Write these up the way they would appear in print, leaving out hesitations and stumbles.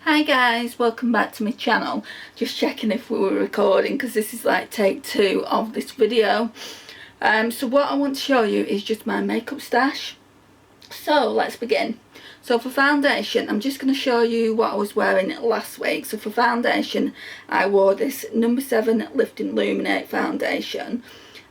Hi guys, welcome back to my channel. Just checking if we were recording because this is like take 2 of this video. So what I want to show you is just my makeup stash. So let's begin. So for foundation, I'm just going to show you what I was wearing last week. So for foundation, I wore this No. 7 Lift and Illuminate foundation.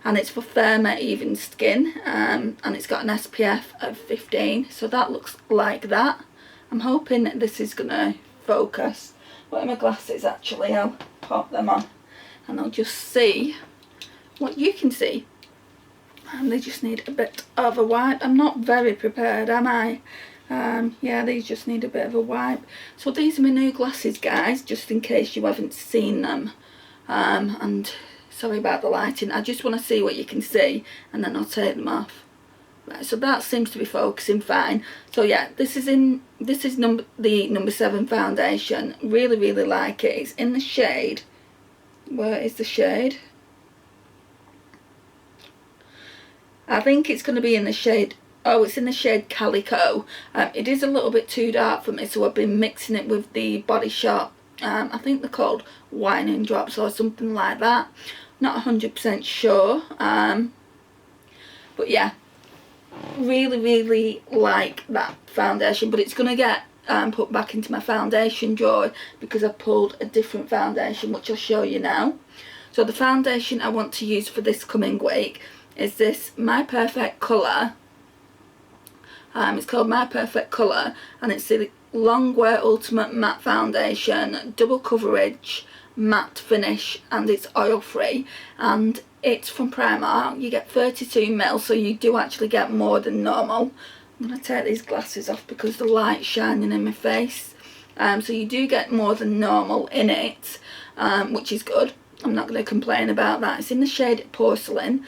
And it's for firmer, even skin. And it's got an SPF of 15. So that looks like that. I'm hoping this is going to focus. Where are my glasses actually? I'll pop them on. And I'll just see what you can see. And they just need a bit of a wipe. I'm not very prepared, am I? Yeah, these just need a bit of a wipe. So these are my new glasses, guys, just in case you haven't seen them. And sorry about the lighting. I just want to see what you can see, and then I'll take them off. Right, so that seems to be focusing fine. So yeah, this is the No. 7 foundation. Really like it. It's in the shade. Where is the shade? I think it's going to be in the shade, oh, it's in the shade Calico. It is a little bit too dark for me, so I've been mixing it with the Body Shop. I think they're called Whining Drops or something like that. Not 100% sure. But yeah, really like that foundation. But it's going to get put back into my foundation drawer because I pulled a different foundation, which I'll show you now. So the foundation I want to use for this coming week is this My Perfect Colour. It's called My Perfect Colour, and it's the Longwear Ultimate Matte Foundation, double coverage, matte finish, and it's oil free, and it's from Primark. You get 32ml, so you do actually get more than normal. I'm going to take these glasses off because the light's shining in my face. So you do get more than normal in it, which is good. I'm not going to complain about that. It's in the shade Porcelain,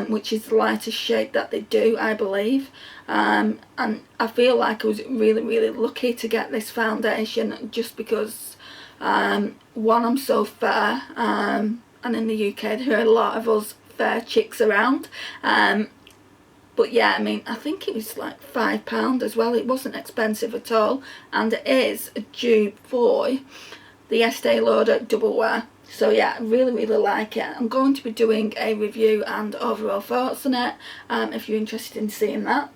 which is the lightest shade that they do, I believe. And I feel like I was really lucky to get this foundation just because, one, I'm so fair, and in the UK there are a lot of us fair chicks around. But yeah, I mean, I think it was like £5 as well. It wasn't expensive at all. And it is a dupe for the Estee Lauder Double Wear. So yeah, I really like it. I'm going to be doing a review and overall thoughts on it, if you're interested in seeing that.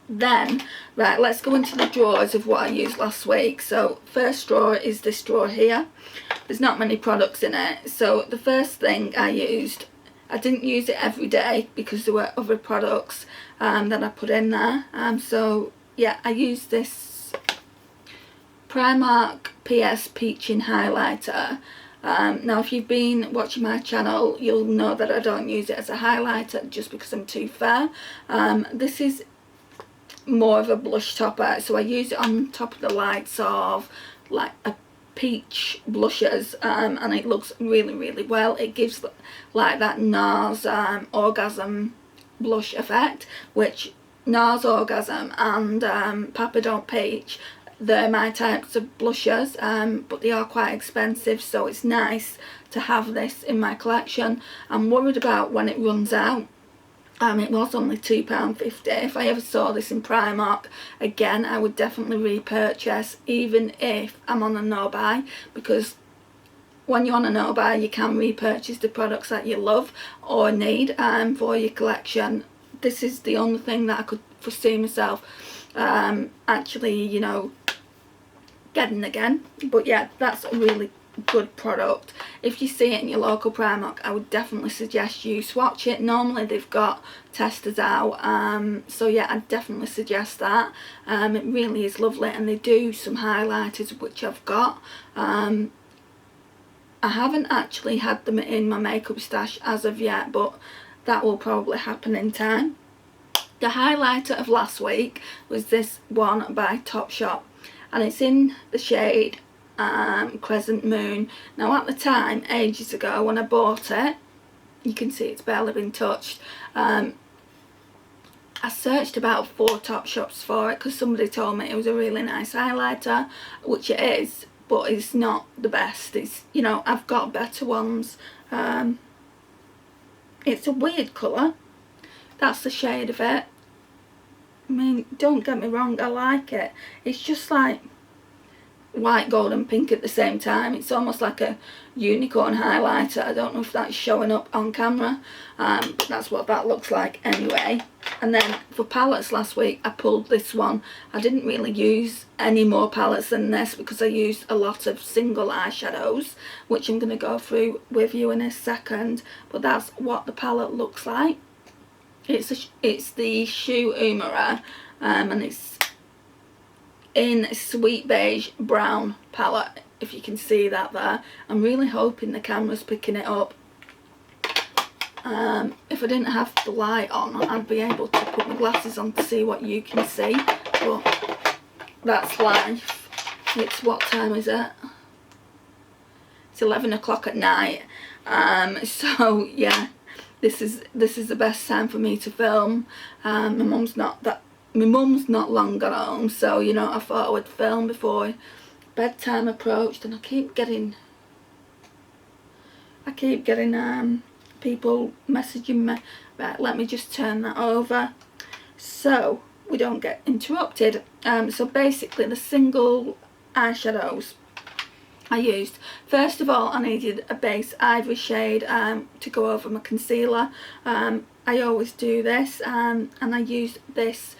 Then, right, let's go into the drawers of what I used last week. So first drawer is this drawer here. There's not many products in it. So the first thing I used, I didn't use it every day because there were other products that I put in there. So yeah, I used this Primark PS Peaching Highlighter. Now if you've been watching my channel, you'll know that I don't use it as a highlighter just because I'm too fair. This is more of a blush topper, so I use it on top of the lights of like a peach blushes, and it looks really well. It gives like that NARS Orgasm blush effect, which NARS Orgasm and Papa Don't Peach, they're my types of blushes, but they are quite expensive, so it's nice to have this in my collection. I'm worried about when it runs out. It was only £2.50. If I ever saw this in Primark again, I would definitely repurchase, even if I'm on a no-buy, because when you're on a no-buy, you can repurchase the products that you love or need for your collection. This is the only thing that I could foresee myself actually, you know, getting again. But yeah, that's a really good product. If you see it in your local Primark, I would definitely suggest you swatch it. Normally they've got testers out, so yeah, I definitely suggest that. It really is lovely, and they do some highlighters which I've got. I haven't actually had them in my makeup stash as of yet, but that will probably happen in time. The highlighter of last week was this one by Topshop, and it's in the shade Crescent Moon. Now at the time, ages ago, when I bought it, you can see it's barely been touched. I searched about 4 Topshops for it because somebody told me it was a really nice highlighter, which it is, but it's not the best. It's, you know, I've got better ones. It's a weird colour. That's the shade of it. I mean, don't get me wrong, I like it. It's just like, white, gold and pink at the same time. It's almost like a unicorn highlighter. I don't know if that's showing up on camera, but that's what that looks like anyway. And then for palettes last week, I pulled this one. I didn't really use any more palettes than this because I used a lot of single eyeshadows, which I'm going to go through with you in a second. But that's what the palette looks like. It's the Shu Uemura, and it's in Sweet Beige Brown palette, if you can see that there. I'm really hoping the camera's picking it up. If I didn't have the light on, I'd be able to put my glasses on to see what you can see, but that's life. It's, what time is it? It's 11 o'clock at night. So yeah, this is the best time for me to film. My mum's not long gone home, so you know, I thought I would film before bedtime approached, and I keep getting people messaging me. Right, let me just turn that over so we don't get interrupted. So basically, the single eyeshadows I used, first of all, I needed a base ivory shade to go over my concealer. I always do this, and I used this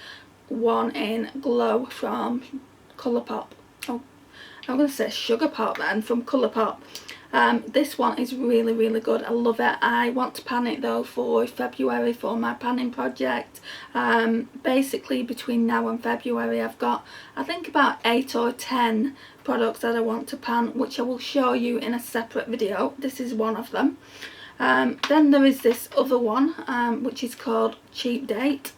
one in Glow from Colourpop. Oh, I'm going to say Sugar Pop then, from Colourpop. This one is really, really good. I love it. I want to pan it though for February for my panning project. Basically between now and February I've got, I think, about 8 or 10 products that I want to pan, which I will show you in a separate video. This is one of them. Then there is this other one, which is called Cheap Date,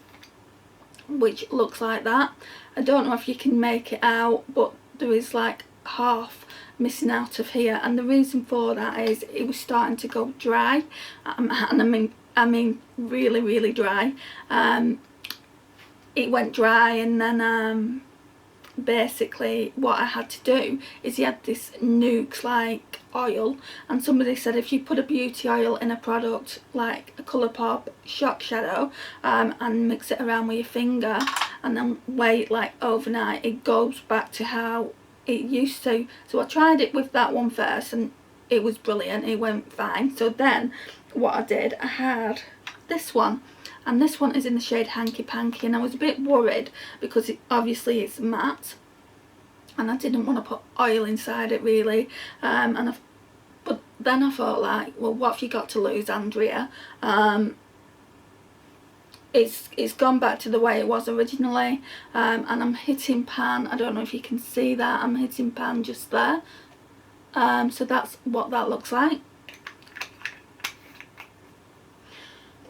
which looks like that. I don't know if you can make it out, but there is like half missing out of here, and the reason for that is it was starting to go dry, and I mean really, really dry. It went dry, and then basically what I had to do is, he had this Nuxe like oil, and somebody said if you put a beauty oil in a product like a Colourpop Shock Shadow and mix it around with your finger and then wait like overnight, it goes back to how it used to. So I tried it with that one first, and it was brilliant, it went fine. So then what I did, I had this one, and this one is in the shade Hanky Panky, and I was a bit worried because obviously it's matte and I didn't want to put oil inside it really, but then I thought, like, well, what have you got to lose, Andrea? It's gone back to the way it was originally, and I'm hitting pan. I don't know if you can see that, I'm hitting pan just there. So that's what that looks like.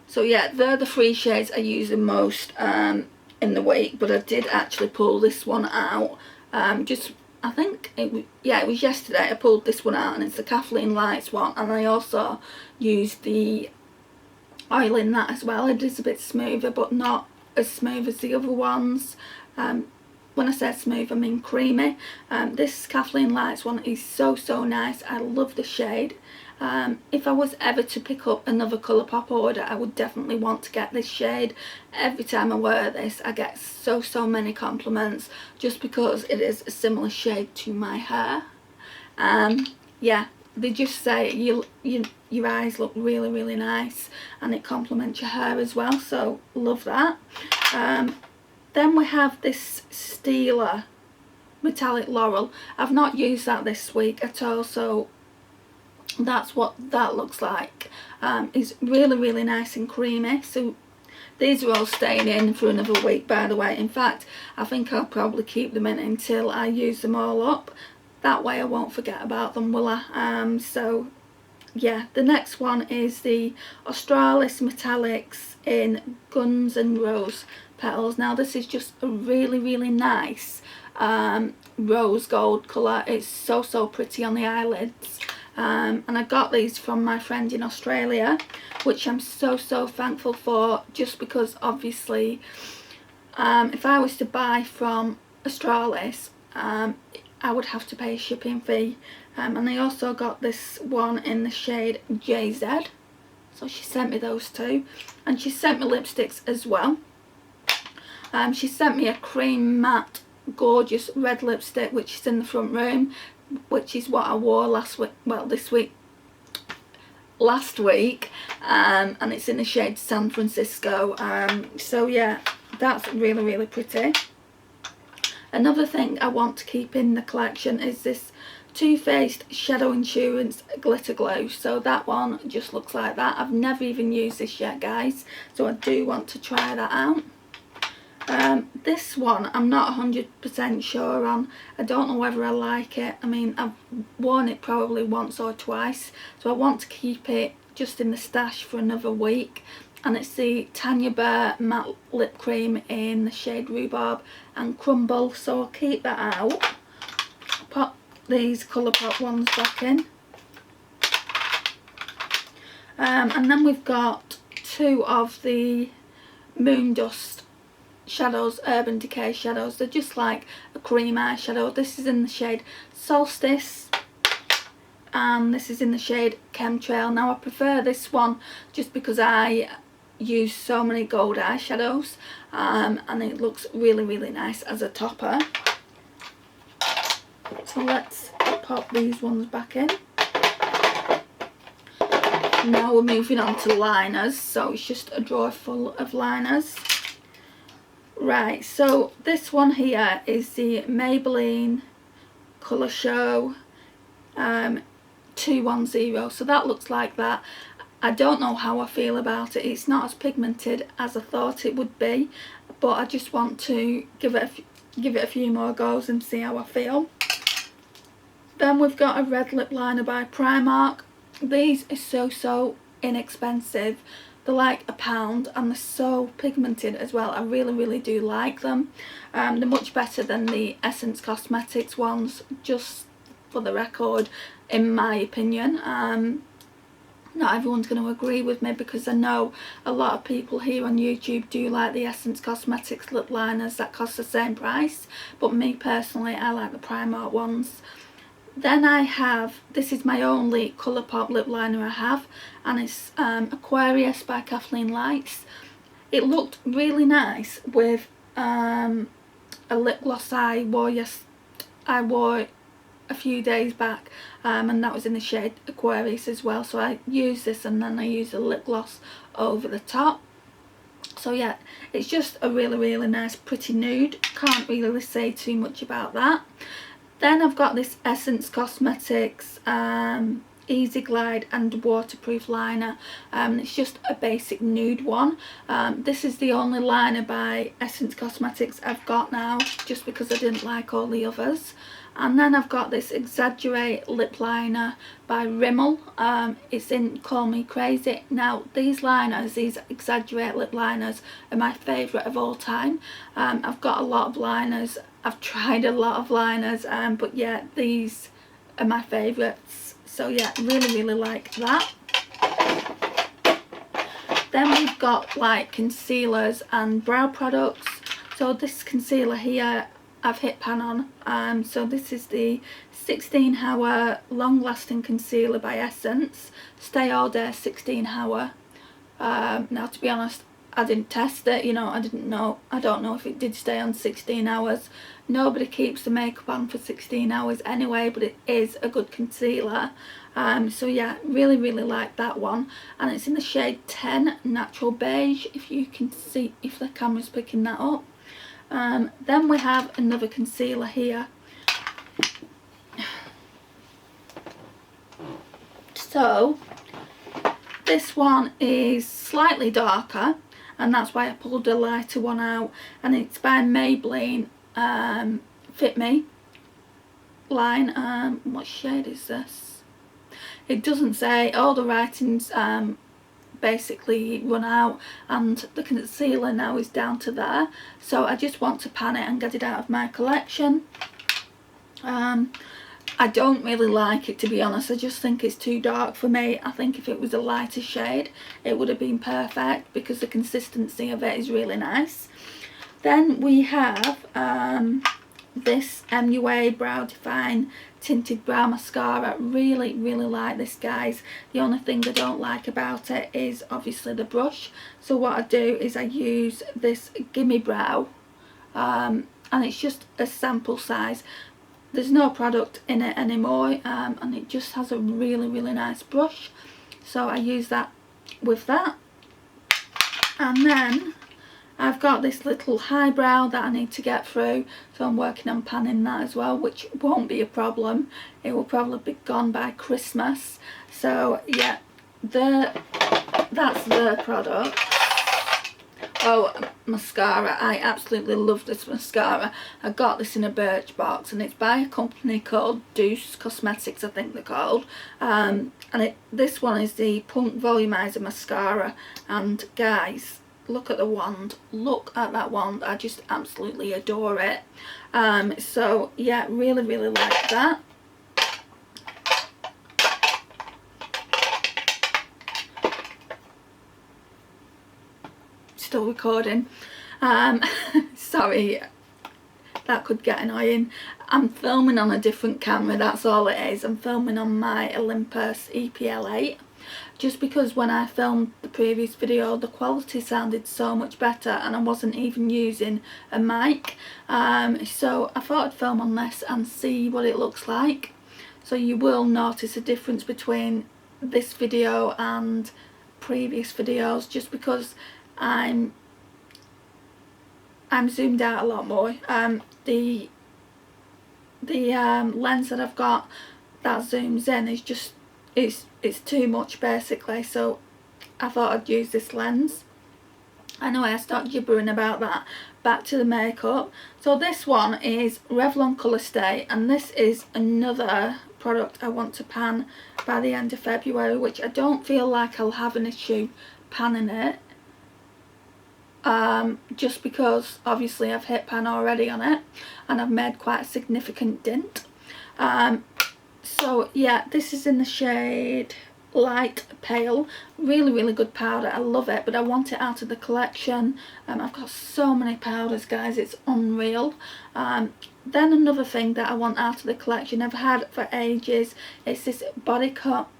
So yeah, they're the 3 shades I use the most in the week, but I did actually pull this one out. I think it was yesterday I pulled this one out, and it's the Kathleen Lights one, and I also used the oil in that as well. It is a bit smoother, but not as smooth as the other ones. When I say smooth, I mean creamy. This Kathleen Lights one is so nice. I love the shade. If I was ever to pick up another Colourpop order, I would definitely want to get this shade. Every time I wear this, I get so many compliments, just because it is a similar shade to my hair. Yeah, they just say your eyes look really nice, and it complements your hair as well, so love that. Then we have this Stila Metallic Laurel. I've not used that this week at all, so that's what that looks like. It's really nice and creamy. So these are all staying in for another week, by the way. In fact, I think I'll probably keep them in until I use them all up. That way I won't forget about them, will I? So yeah, the next one is the Australis Metallics in Guns and Rose Petals. Now this is just a really nice rose gold colour. It's so pretty on the eyelids. And I got these from my friend in Australia, which I'm so thankful for, just because obviously if I was to buy from Australis, I would have to pay a shipping fee. And I also got this one in the shade JZ, so she sent me those two, and she sent me lipsticks as well. She sent me a cream matte gorgeous red lipstick, which is in the front room, which is what I wore last week, well last week, and it's in the shade San Francisco. So yeah, that's really pretty. Another thing I want to keep in the collection is this Too Faced Shadow Insurance Glitter Glow. So that one just looks like that. I've never even used this yet, guys, so I do want to try that out. This one I'm not 100% sure on. I don't know whether I like it. I mean, I've worn it probably once or twice, so I want to keep it just in the stash for another week. And it's the Tanya Burr Matte Lip Cream in the shade Rhubarb and Crumble, so I'll keep that out. Pop these Colourpop ones back in. And then we've got two of the Moondust shadows, Urban Decay shadows. They're just like a cream eyeshadow. This is in the shade Solstice and this is in the shade Chemtrail. Now I prefer this one just because I use so many gold eyeshadows, and it looks really nice as a topper. So let's pop these ones back in. Now we're moving on to liners, so it's just a drawer full of liners. Right, so this one here is the Maybelline Colour Show 210, so that looks like that. I don't know how I feel about it. It's not as pigmented as I thought it would be, but I just want to give it a few more goes and see how I feel. Then we've got a red lip liner by Primark. These are so inexpensive. They're like £1 and they're so pigmented as well. I really do like them. They're much better than the Essence Cosmetics ones, just for the record, in my opinion. Not everyone's going to agree with me, because I know a lot of people here on YouTube do like the Essence Cosmetics lip liners that cost the same price, but me personally, I like the Primark ones. Then I have, this is my only Colourpop lip liner I have, and it's Aquarius by Kathleen Lights. It looked really nice with a lip gloss I wore a few days back, and that was in the shade Aquarius as well. So I used this and then I used a lip gloss over the top. So yeah, it's just a really nice pretty nude. Can't really say too much about that. Then I've got this Essence Cosmetics Easy Glide and Waterproof liner. It's just a basic nude one. This is the only liner by Essence Cosmetics I've got now, just because I didn't like all the others. And then I've got this Exaggerate lip liner by Rimmel. It's in Call Me Crazy. Now these Exaggerate lip liners are my favourite of all time. I've got a lot of liners. I've tried a lot of liners, but yeah, these are my favourites. So yeah, really like that. Then we've got like concealers and brow products. So this concealer here I've hit pan on. So this is the 16 Hour Long Lasting Concealer by Essence. Stay All Day 16 Hour. Now to be honest, I didn't test it, you know, I don't know if it did stay on 16 hours. Nobody keeps the makeup on for 16 hours anyway, but it is a good concealer. So yeah, really like that one, and it's in the shade 10 Natural Beige, if you can see, if the camera's picking that up. Then we have another concealer here. So this one is slightly darker, and that's why I pulled a lighter one out, and it's by Maybelline Fit Me line. What shade is this? It doesn't say. All the writings basically run out, and the concealer now is down to there, so I just want to pan it and get it out of my collection. I don't really like it, to be honest. I just think it's too dark for me. I think if it was a lighter shade it would have been perfect, because the consistency of it is really nice. Then we have this MUA Brow Define Tinted Brow Mascara. Really like this, guys. The only thing I don't like about it is obviously the brush. So what I do is I use this Gimme Brow, and and it's just a sample size. There's no product in it anymore, and it just has a really nice brush, so I use that with that. And then I've got this little highbrow that I need to get through, so I'm working on panning that as well, which won't be a problem. It will probably be gone by Christmas. So yeah, that's the product. Oh, mascara. I absolutely love this mascara. I got this in a Birchbox, and it's by a company called Douce Cosmetics, I think they're called. And this one is the Punk Volumizer Mascara, and guys, look at the wand. Look at that wand. I just absolutely adore it. So yeah, really like that. Still recording. Sorry, that could get annoying. I'm filming on a different camera, that's all it is. I'm filming on my Olympus EPL8, just because when I filmed the previous video the quality sounded so much better and I wasn't even using a mic. So I thought I'd film on this and see what it looks like. So you will notice a difference between this video and previous videos, just because I'm zoomed out a lot more. The lens that I've got that zooms in is just it's too much basically, so I thought I'd use this lens. Anyway, I start gibbering about that. Back to the makeup. So this one is Revlon Colour Stay, and this is another product I want to pan by the end of February, which I don't feel like I'll have an issue panning it. Just because obviously I've hit pan already on it and I've made quite a significant dent. So yeah, this is in the shade Light Pale. Really good powder. I love it, but I want it out of the collection. I've got so many powders, guys, it's unreal. Then another thing that I want out of the collection, I've had for ages, it's this Body Shop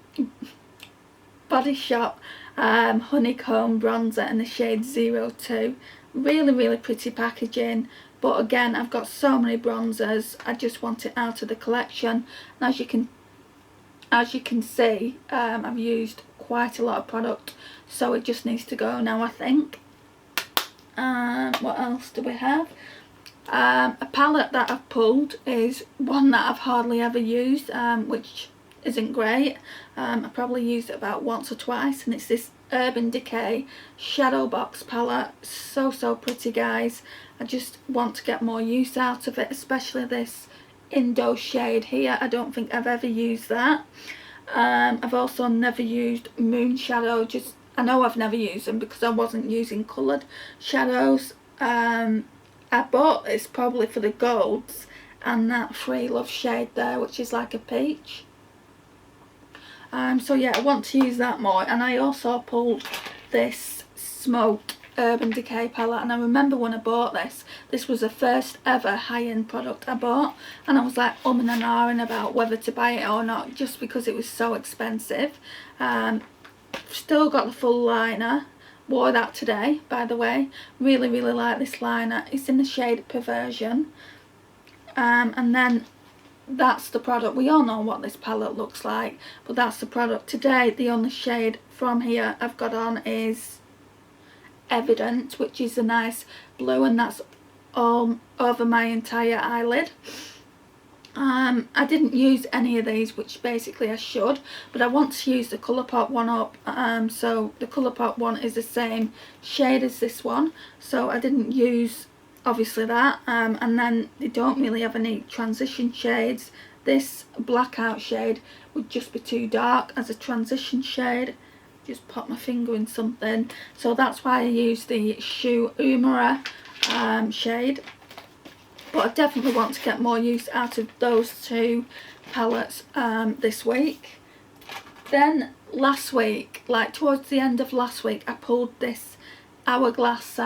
honeycomb bronzer in the shade 02. Really pretty packaging, but again, I've got so many bronzers, I just want it out of the collection. And as you can see, I've used quite a lot of product, so it just needs to go now, I think. What else do we have? A palette that I've pulled is one that I've hardly ever used, which isn't great. I probably used it about once or twice, and it's this Urban Decay Shadow Box palette. So pretty, guys. I just want to get more use out of it, especially this Indo shade here. I don't think I've ever used that. I've also never used Moon Shadow. I know I've never used them because I wasn't using coloured shadows. I bought this probably for the golds and that Free Love shade there, which is like a peach. So yeah, I want to use that more. And I also pulled this Smoked Urban Decay palette, and I remember when I bought this was the first ever high-end product I bought, and I was like umming and ahhing about whether to buy it or not, just because it was so expensive. Still got the full liner, wore that today, by the way. Really like this liner. It's in the shade Perversion. And then that's the product. We all know what this palette looks like, but that's the product. Today the only shade from here I've got on is Evident, which is a nice blue, and that's all over my entire eyelid. I didn't use any of these, which basically I should, but I want to use the Colourpop one up. So the Colourpop one is the same shade as this one, so I didn't use obviously that. And then they don't really have any transition shades. This Blackout shade would just be too dark as a transition shade. Just pop my finger in something, so that's why I use the Shu Uemura shade. But I definitely want to get more use out of those two palettes this week. Then last week, like towards the end of last week, I pulled this Hourglass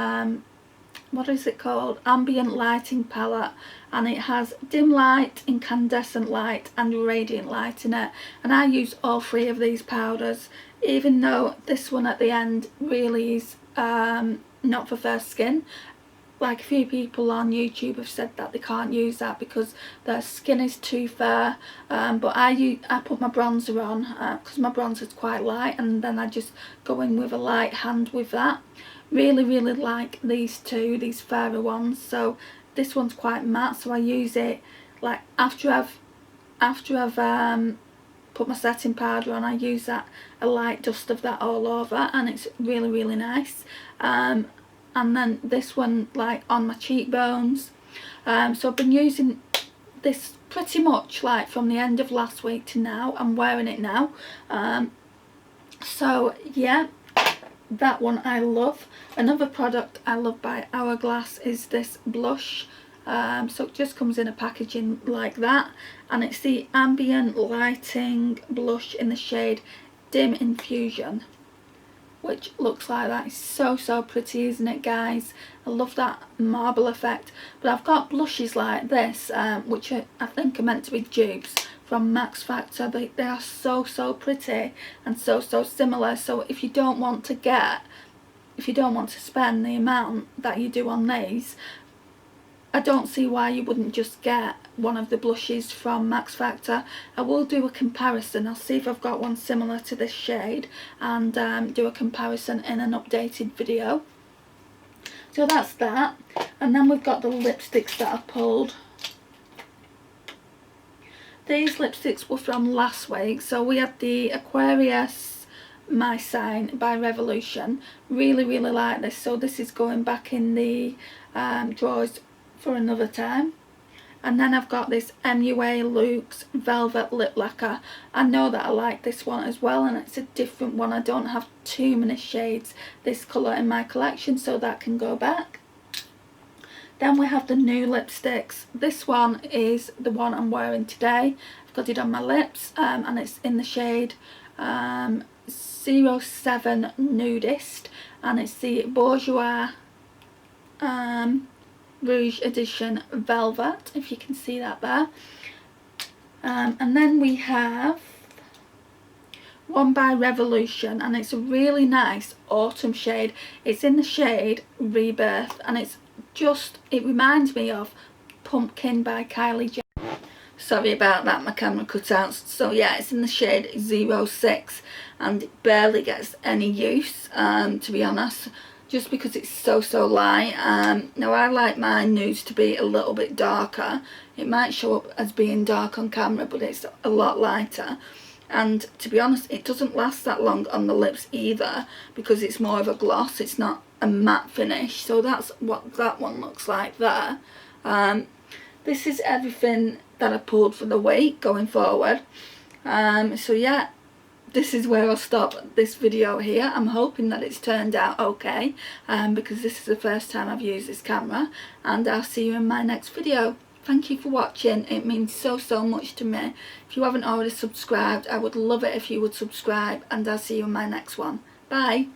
what is it called, ambient lighting palette, and it has dim light, incandescent light and radiant light in it, and I use all three of these powders, even though this one at the end really is not for fair skin. like a few people on YouTube have said that they can't use that because their skin is too fair, but I put my bronzer on because my bronzer is quite light, and then I just go in with a light hand with that. Really like these two, these fairer ones. So this one's quite matte, so I use it like after I've put my setting powder on. I use that, a light dust of that all over, and it's really nice. And then this one like on my cheekbones. So I've been using this pretty much like from the end of last week to now. I'm wearing it now. So yeah, that one I love. Another product I love by Hourglass is this blush. So it just comes in a packaging like that, and it's the Ambient Lighting blush in the shade Dim Infusion, which looks like that. It's so pretty, isn't it, guys? I love that marble effect. But I've got blushes like this, which I think are meant to be dupes from Max Factor. They are so pretty and so similar. So if you don't want to spend the amount that you do on these, I don't see why you wouldn't just get one of the blushes from Max Factor. I will do a comparison. I'll see if I've got one similar to this shade and do a comparison in an updated video. So that's that. And then we've got the lipsticks that I pulled. These lipsticks were from last week. So we had the Aquarius My Sign by Revolution. Really like this. So this is going back in the drawers for another time. And then I've got this MUA Luxe Velvet Lip Lacquer. I know that I like this one as well, and it's a different one. I don't have too many shades this colour in my collection, so that can go back. Then we have the new lipsticks. This one is the one I'm wearing today. I've got it on my lips, and it's in the shade 07 Nudist, and it's the Bourjois Rouge Edition Velvet, if you can see that there. And then we have one by Revolution, and it's a really nice autumn shade. It's in the shade Rebirth, and it reminds me of Pumpkin by Kylie Jenner. Sorry about that, my camera cut out. So yeah, it's in the shade 06, and it barely gets any use, to be honest, just because it's so light. Now I like my nudes to be a little bit darker. It might show up as being dark on camera, but it's a lot lighter. And to be honest, it doesn't last that long on the lips either, because it's more of a gloss. It's not a matte finish. So that's what that one looks like there. This is everything that I pulled for the week going forward. So yeah, this is where I'll stop this video here. I'm hoping that it's turned out okay, because this is the first time I've used this camera, and I'll see you in my next video. Thank you for watching. It means so much to me. If you haven't already subscribed, I would love it if you would subscribe, and I'll see you in my next one. Bye.